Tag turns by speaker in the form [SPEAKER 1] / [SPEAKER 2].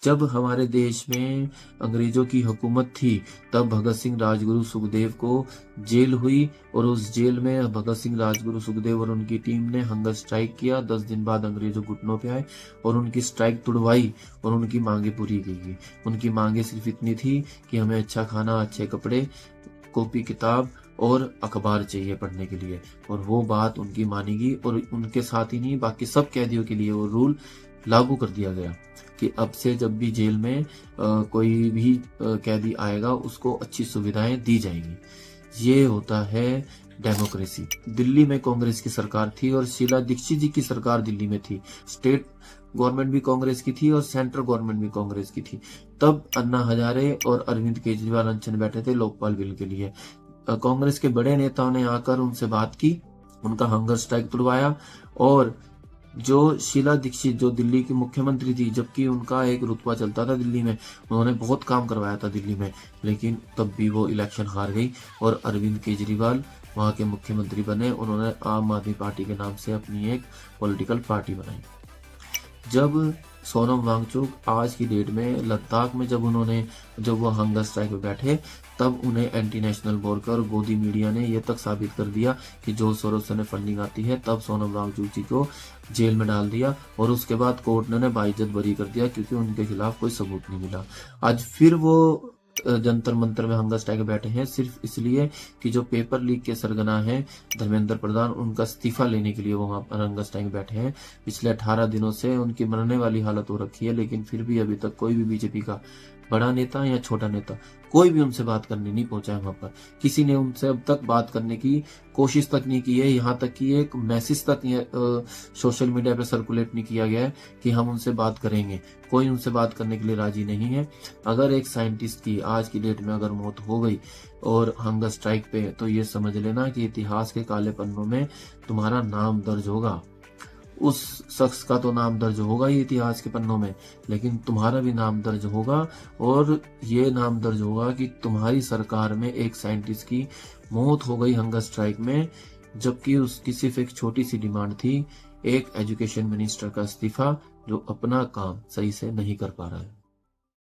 [SPEAKER 1] जब हमारे देश में अंग्रेजों की हुकूमत थी, तब भगत सिंह, राजगुरु, सुखदेव को जेल हुई और उस जेल में भगत सिंह, राजगुरु, सुखदेव और उनकी टीम ने हंगर स्ट्राइक किया। 10 दिन बाद अंग्रेजों घुटनों पे आए और उनकी स्ट्राइक तुड़वाई और उनकी मांगे पूरी की गई। उनकी मांगे सिर्फ इतनी थी कि हमें अच्छा खाना, अच्छे कपड़े, कॉपी किताब और अखबार चाहिए पढ़ने के लिए, और वो बात उनकी मानी गई। और उनके साथ ही नहीं, बाकी सब कैदियों के लिए वो रूल लागू कर दिया गया कि अब से जब भी जेल में कोई भी कैदी आएगा उसको अच्छी सुविधाएं दी जाएंगी। ये होता है डेमोक्रेसी। दिल्ली में कांग्रेस की सरकार थी और शीला दीक्षित जी की सरकार दिल्ली में थी। स्टेट गवर्नमेंट भी कांग्रेस की थी और सेंट्रल गवर्नमेंट भी कांग्रेस की थी। तब अन्ना हजारे और अरविंद केजरीवाल अनशन बैठे थे लोकपाल बिल के लिए। कांग्रेस के बड़े नेताओं ने आकर उनसे बात की, उनका हंगर स्ट्राइक तुड़वाया। और जो शीला दीक्षित जो दिल्ली की मुख्यमंत्री थी, जबकि उनका एक रुतबा चलता था दिल्ली में, उन्होंने बहुत काम करवाया था दिल्ली में, लेकिन तब भी वो इलेक्शन हार गई और अरविंद केजरीवाल वहां के मुख्यमंत्री बने। उन्होंने आम आदमी पार्टी के नाम से अपनी एक पॉलिटिकल पार्टी बनाई। जब सोनम वांगचुक आज की डेट में लद्दाख में जब वो हंगर स्ट्राइक पे बैठे, तब उन्हें एंटी नेशनल बोलकर गोदी मीडिया ने यह तक साबित कर दिया कि जो सोरोस से फंडिंग आती है। तब सोनम वांगचुक जी को जेल में डाल दिया और उसके बाद कोर्ट ने बाइज्जत बरी कर दिया, क्योंकि उनके खिलाफ कोई सबूत नहीं मिला। आज फिर वो जंतर मंतर में हंगर स्ट्राइक बैठे हैं, सिर्फ इसलिए कि जो पेपर लीक के सरगना है धर्मेंद्र प्रधान, उनका इस्तीफा लेने के लिए वो वहां पर हंगर स्ट्राइक बैठे हैं। पिछले 18 दिनों से उनकी मरने वाली हालत हो रखी है, लेकिन फिर भी अभी तक कोई भी बीजेपी का बड़ा नेता या छोटा नेता कोई भी उनसे बात करने नहीं पहुंचा है। वहां पर किसी ने उनसे अब तक बात करने की कोशिश तक नहीं की है। यहाँ तक कि एक मैसेज तक सोशल मीडिया पे सर्कुलेट नहीं किया गया है कि हम उनसे बात करेंगे। कोई उनसे बात करने के लिए राजी नहीं है। अगर एक साइंटिस्ट की आज की डेट में अगर मौत हो गई और हंगर स्ट्राइक पे, तो ये समझ लेना कि इतिहास के काले पन्नों में तुम्हारा नाम दर्ज होगा। उस शख्स का तो नाम दर्ज होगा ही इतिहास के पन्नों में, लेकिन तुम्हारा भी नाम दर्ज होगा। और ये नाम दर्ज होगा कि तुम्हारी सरकार में एक साइंटिस्ट की मौत हो गई हंगर स्ट्राइक में, जबकि उसकी सिर्फ एक छोटी सी डिमांड थी, एक एजुकेशन मिनिस्टर का इस्तीफा, जो अपना काम सही से नहीं कर पा रहा है।